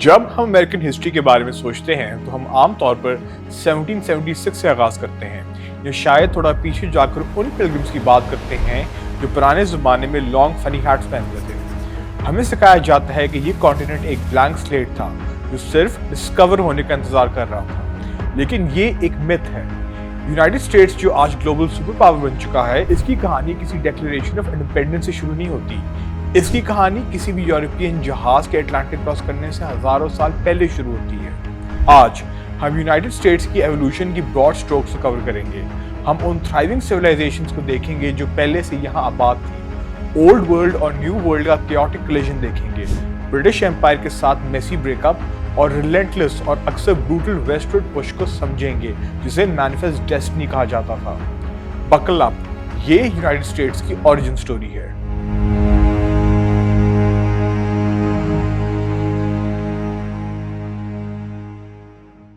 जब हम American history के बारे में सोचते हैं तो हम आमतौर पर 1776 से आगाज करते हैं या शायद थोड़ा पीछे जाकर उन पिलग्रिम्स की बात करते हैं जो पुराने ज़माने में लॉन्ग फनी हैट्स पहनते थे। हमें सिखाया जाता है कि ये कॉन्टिनेंट एक ब्लैंक स्लेट था जो सिर्फ डिस्कवर होने का इंतजार कर रहा था, लेकिन ये एक मिथ है। यूनाइटेड स्टेट्स जो आज ग्लोबल सुपर पावर बन चुका है, इसकी कहानी किसी डिक्लेरेशन ऑफ इंडिपेंडेंस से शुरू नहीं होती। इसकी कहानी किसी भी यूरोपियन जहाज के अटलांटिक क्रॉस करने से हजारों साल पहले शुरू होती है। आज हम यूनाइटेड स्टेट्स की एवोल्यूशन की ब्रॉड स्ट्रोक्स को कवर करेंगे। हम उन थ्राइविंग सिविलाइजेशंस को देखेंगे जो पहले से यहाँ आबाद थी। ओल्ड वर्ल्ड और न्यू वर्ल्ड का chaotic collision देखेंगे। ब्रिटिश एम्पायर के साथ मेसी ब्रेकअप और रिलेंटलेस और अक्सर ब्रूटल वेस्टवर्ड पुश को समझेंगे, जिसे मैनिफेस्ट डेस्टिनी कहा जाता था। बकल अप, ये यूनाइटेड स्टेट्स की ओरिजिन स्टोरी है।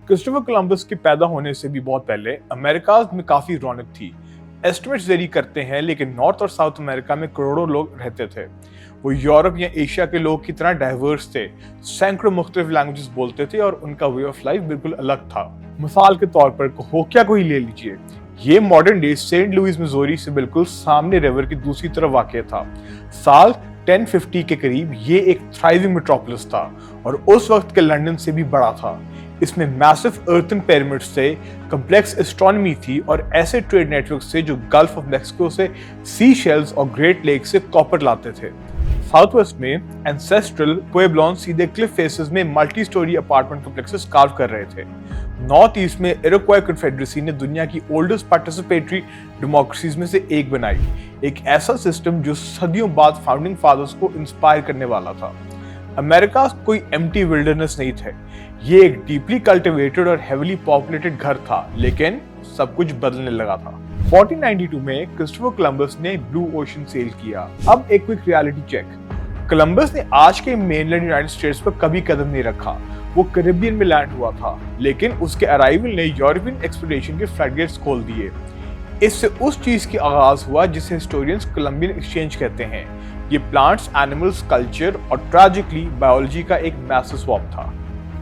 क्रिस्टोफर कोलंबस के पैदा होने से भी बहुत पहले अमेरिका में काफी रौनक थी। एस्टिमेट्स वेरी करते हैं, लेकिन नॉर्थ और साउथ अमेरिका में करोड़ों लोग रहते थे। वो यूरोप या एशिया के लोग की तरह डाइवर्स थे, सैकड़ों मुख्तलिफ लैंग्वेजेस बोलते थे और उनका वे ऑफ लाइफ बिल्कुल अलग था। मिसाल के तौर पर कोहोकिया को ही ले लीजिए। ये modern day Saint Louis Missouri से बिल्कुल सामने रिवर की दूसरी तरफ वाक़ था। साल 1050 के करीब ये एक थ्राइविंग मेट्रोपोलिस था और उस वक्त के लंदन से भी बड़ा था। इसमें मैसिव अर्थन पिरामिड्स थे, कॉम्प्लेक्स एस्ट्रोनॉमी थी और ऐसे ट्रेड नेटवर्क से जो गल्फ ऑफ मैक्सिको से सी शेल्स और ग्रेट लेक से कॉपर लाते थे। साउथ वेस्ट में एंसेस्ट्रल पुएब्लोन सीधे क्लिफ फेसेस में multi storey apartment complexes curve कर रहे थे। नॉर्थ ईस्ट में इरोक्वाई कन्फेडरेसी ने दुनिया की ओल्डेस्ट पार्टिसिपेटरी डेमोक्रेसीज में से एक बनाई, एक ऐसा सिस्टम जो सदियों बाद फाउंडिंग फादर्स को इंस्पायर करने वाला था। अमेरिका कोई एम्प्टी विल्डरनेस नहीं थे, ये एक डीपली कल्टिवेटेड और हेवीली पॉपुलेटेड घर था, लेकिन सब कुछ बदलने लगा था। 1492 में क्रिस्टोफर कोलंबस ने ब्लू ओशन सेल किया। अब एक क्विक रियलिटी चेक। कोलंबस ने आज के मेनलैंड यूनाइटेड स्टेट्स पर कभी कदम नहीं रखा। वो कैरिबियन में लैंड हुआ था, लेकिन उसके अराइवल ने यूरोपियन एक्सप्लोरेशन के फ्लडगेट्स खोल दिए। इससे उस चीज की आगाज हुआ जिसे हिस्टोरियंस कोलंबियन एक्सचेंज कहते हैं। ये प्लांट्स, एनिमल्स, कल्चर और ट्रैजिकली बायोलॉजी का एक मैसिव स्वैप था।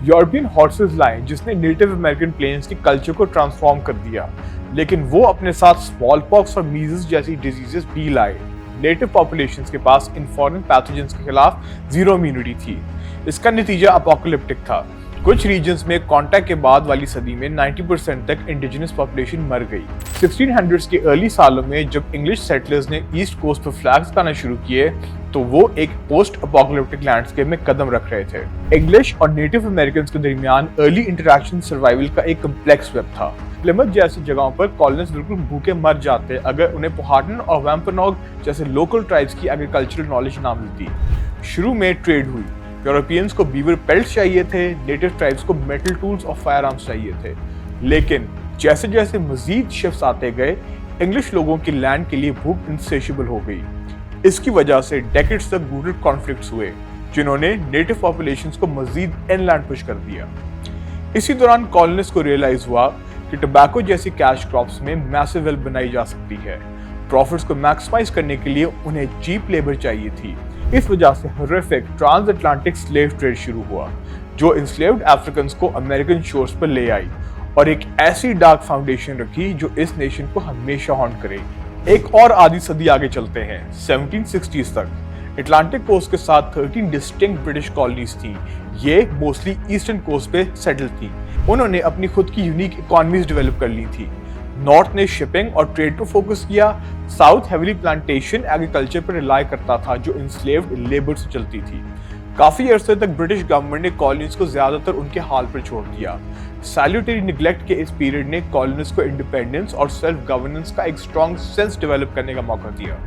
यूरोपियन हॉर्सेस लाए जिसने नेटिव अमेरिकन प्लेन्स की कल्चर को ट्रांसफॉर्म कर दिया, लेकिन वो अपने साथ स्मॉल पॉक्स और मीजल्स जैसी डिजीजेस भी लाए। नेटिव पॉपुलेशंस के पास इन फॉरेन पैथोजेंस के खिलाफ जीरो इम्यूनिटी थी। इसका नतीजा अपोकलिप्टिक था। कुछ रीजन्स में कांटेक्ट के बाद वाली सदी में 90% तक इंडिजिनस पॉपुलेशन मर गई। 1600s के अर्ली सालों में जब इंग्लिश सेटलर्स ने ईस्ट कोस्ट पर फ्लैग्स लाना शुरू किए, तो वो एक पोस्ट अपोकलिप्टिक लैंडस्केप में कदम रख रहे थे। इंग्लिश और नेटिव अमेरिकन के दरमियान अर्ली इंटरैक्शन सर्वाइवल का एक कम्प्लेक्स वेब था। प्लिमथ जैसी जगहों पर कॉलोनिस्ट बिल्कुल भूखे मर जाते अगर उन्हें पोहाटन और वैम्पनॉग जैसे लोकल ट्राइब्स की एग्रीकल्चरल नॉलेज ना मिलती। शुरू में ट्रेड हुई। यूरोपियंस को बीवर पेल्ट्स चाहिए थे, नेटिव ट्राइब्स को मेटल टूल्स और फायर आर्म्स चाहिए थे। लेकिन जैसे जैसे मजीद शिफ्ट्स आते गए, इंग्लिश लोगों की लैंड के लिए भूख इनसेशिएबल हो गई। इसकी वजह से डेकेड्स तक ब्रूटल कॉन्फ्लिक्ट्स हुए, जिन्होंने नेटिव पॉपुलेशंस को मजीद इनलैंड पुश कर दिया। इसी दौरान कॉलोनिस्ट को रियलाइज हुआ कि टोबैको जैसी कैश क्रॉप्स में मैसिव वेल्थ बनाई जा सकती है। प्रॉफिट्स को मैक्सिमाइज करने के लिए उन्हें चीप लेबर चाहिए थी। इस वजह से horrific trans Atlantic slave trade शुरू हुआ, जो इंस्लेव्ड अफ्रीकन्स को अमेरिकन शोर्स पर ले आई और एक ऐसी डार्क फाउंडेशन रखी जो इस नेशन को हमेशा हॉन्ट करे। एक और आधी सदी आगे चलते हैं, 1760s तक। अटलांटिक कोस्ट के साथ 13 डिस्टिंक्ट ब्रिटिश कॉलोनीज थी। ये मोस्टली ईस्टर्न कोस्ट पे सेटल थी। उन्होंने अपनी खुद की यूनिक इकोनॉमीज डेवलप कर ली थी। नॉर्थ ने शिपिंग और ट्रेड पर फोकस किया। साउथ हेवीली प्लांटेशन एग्रीकल्चर पर रिलाई करता था जो इंस्लेव्ड लेबर से चलती थी। काफी अरसे तक ब्रिटिश गवर्नमेंट ने कॉलोनीज को ज्यादातर उनके हाल पर छोड़ दिया। सैल्यूटरी निग्लेक्ट के इस पीरियड ने कॉलोनिस्ट को इंडिपेंडेंस और सेल्फ गवर्नेंस का एक स्ट्रॉन्ग सेंस डेवलप करने का मौका दिया।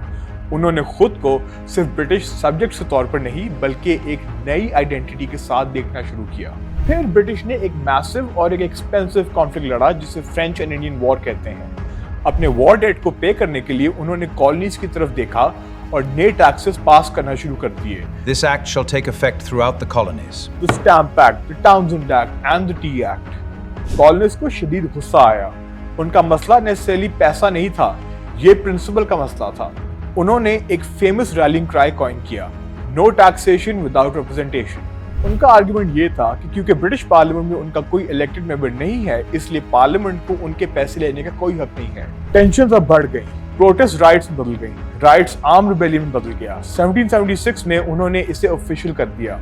उन्होंने खुद को सिर्फ ब्रिटिश सब्जेक्ट के तौर पर नहीं, बल्कि एक नई आइडेंटिटी के साथ देखना शुरू किया। फिर ब्रिटिश ने एक मैसिव और एक एक्सपेंसिव कॉन्फ्लिक्ट लड़ा जिसे फ्रेंच एंड इंडियन वॉर कहते हैं। अपने वॉर डेट को पे करने के लिए उन्होंने कॉलोनीज की तरफ देखा और नए टैक्सेस पास करना शुरू कर दिए। This act shall take effect throughout the colonies. The Stamp Act, the Townshend Act and the Tea Act. Colonist को शदीद गुस्सा आया। उनका मसला नेसेसरली पैसा नहीं था, ये प्रिंसिपल का मसला था। उन्होंने एक फेमस रैलिंग क्राई कॉइन किया, नो टैक्सेशन विदाउट रिप्रेजेंटेशन। उनका आर्गुमेंट ये था कि क्योंकि ब्रिटिश पार्लियामेंट में उनका कोई इलेक्टेड मेंबर नहीं है, इसलिए पार्लियामेंट को उनके पैसे लेने का कोई हक नहीं है। टेंशन अब बढ़ गई, प्रोटेस्ट राइट्स में बदल गई, राइट्स आर्म रिबेलियन में बदल गया। 1776 में उन्होंने इसे ऑफिशियल कर दिया।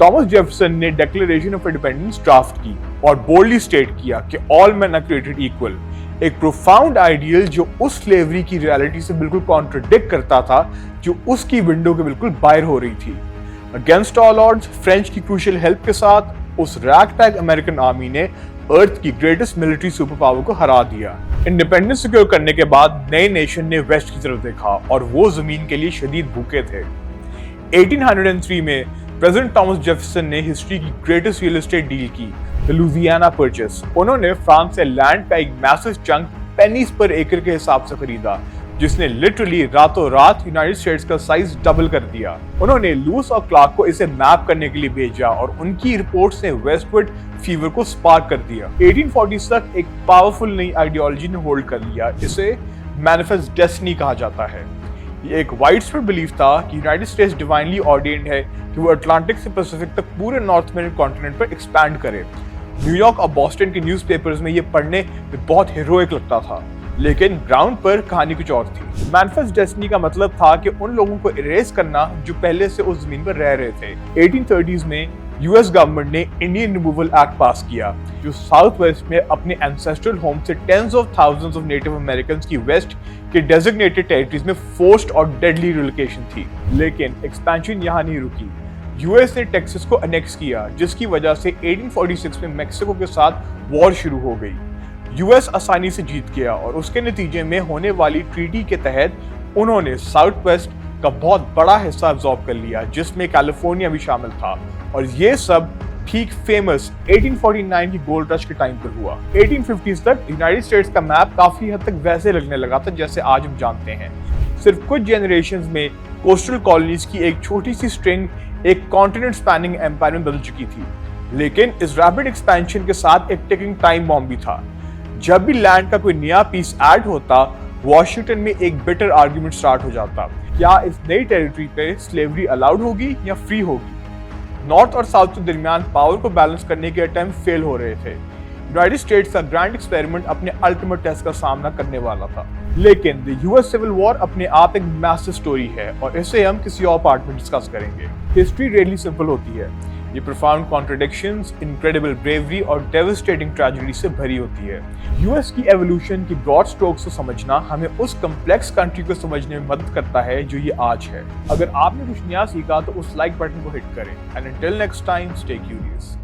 थॉमस जेफरसन ने डिक्लेरेशन ऑफ इंडिपेंडेंस ड्राफ्ट की और बोल्डली स्टेट किया कि all man are created equal, एक प्रोफाउंड आइडियल जो उस स्लेवरी की रियलिटी से बिल्कुल कॉन्ट्रडिक्ट करता था, जो उसकी विंडो के बिल्कुल बाहर हो रही थी। अगेंस्ट ऑल ऑड्स, फ्रेंच की क्रूशियल हेल्प के साथ उस रैगटैग अमेरिकन आर्मी ने अर्थ की ग्रेटेस्ट मिलिट्री सुपर पावर को हरा दिया। इंडिपेंडेंस सिक्योर करने के बाद नए नेशन ने वेस्ट की तरफ देखा और वो जमीन के लिए शदीद भूखे थे। 1803 में प्रेसिडेंट थॉमस जेफरसन ने हिस्ट्री की ग्रेटेस्ट रियल एस्टेट डील की, द लुजियाना परचेस। उन्होंने फ्रांस से लैंड का एक मैसिव चंक पेनीज पर एकड़ के हिसाब से खरीदा, जिसने लिटरली रातों रात यूनाइटेड स्टेट्स का साइज डबल कर दिया। उन्होंने लुईस और क्लार्क को इसे मैप करने के लिए भेजा और उनकी रिपोर्ट्स ने वेस्टवर्ड फीवर को स्पार्क कर दिया। 1840 तक एक पावरफुल नई आइडियोलॉजी ने होल्ड कर लिया, इसे मैनिफेस्ट डेस्टिनी कहा जाता है। ये एक वाइड स्प्रेड बिलीफ था कि यूनाइटेड स्टेट्स डिवाइनली ऑर्डेन्ड है कि वो अटलांटिक से पैसिफिक तक पूरे नॉर्थ अमेरिकन कॉन्टिनेंट पर एक्सपैंड करे। न्यूयॉर्क और बॉस्टन के न्यूज़पेपर्स में ये पढ़ने में बहुत हीरोइक लगता था, लेकिन ग्राउंड पर कहानी कुछ और थी। मैनिफेस्ट डेस्टिनी का मतलब था कि उन लोगों को इरेज करना जो पहले से उस जमीन पर रह रहे थे। 1830s में यूएस गवर्नमेंट ने इंडियन रिमूवल एक्ट पास किया, जो साउथ वेस्ट में अपने एंसेस्ट्रल होम से tens of thousands of native Americans की वेस्ट के डेजिग्नेटेड टेरिटरीज में फोर्स्ड और डेडली रिलोकेशन थी। लेकिन एक्सपेंशन यहाँ नहीं रुकी। यूएस ने टेक्सास को अनेक्स किया, जिसकी वजह से 1846 में मेक्सिको के साथ वॉर शुरू हो गई। यूएस आसानी से जीत गया और उसके नतीजे में होने वाली ट्रीटी के तहत उन्होंने साउथ वेस्ट का बहुत बड़ा हिस्सा अब्सॉर्ब कर लिया, जिसमें कैलिफोर्निया भी शामिल था। और ये सब ठीक फेमस 1849 की गोल्ड रश के टाइम पर हुआ। 1850s तक यूनाइटेड स्टेट्स का मैप काफी हद तक वैसे लगने लगा था जैसे आज हम जानते हैं। सिर्फ कुछ जनरेशंस में कोस्टल कॉलोनीज की एक छोटी सी स्ट्रिंग एक कॉन्टिनेंट स्पैनिंग एम्पायर में बदल चुकी थी। लेकिन इस रैपिड एक्सपेंशन के साथ एक टिकिंग टाइम बॉम्ब भी था। जब भी लैंड का कोई नया पीस ऐड होता, वॉशिंगटन में एक बिटर आर्गुमेंट स्टार्ट हो जाता। क्या इस नई टेरिटरी पे स्लेवरी अलाउड होगी या फ्री होगी? नॉर्थ और साउथ के दरमियान पावर को बैलेंस करने के अटेम्प्ट फेल हो रहे थे। यूनाइटेड स्टेट्स का ग्रैंड एक्सपेरिमेंट अपने अल्टीमेट टेस्ट का सामना करने वाला था। लेकिन द यूएस सिविल वॉर अपने आप एक मैसिव स्टोरी है और इसे हम किसी और पार्ट में डिस्कस करेंगे। हिस्ट्री रियली सिंपल होती है। ये प्रोफाउंड कॉन्ट्रडिक्शंस, इनक्रेडिबल ब्रेवरी और डेवास्टेटिंग ट्रेजेडी से भरी होती है। यूएस की एवोल्यूशन की ब्रॉड स्ट्रोक्स को समझना हमें उस कॉम्प्लेक्स कंट्री को समझने में मदद करता है जो ये आज है। अगर आपने कुछ नया सीखा तो उस लाइक बटन को हिट करें। And until next time, stay curious.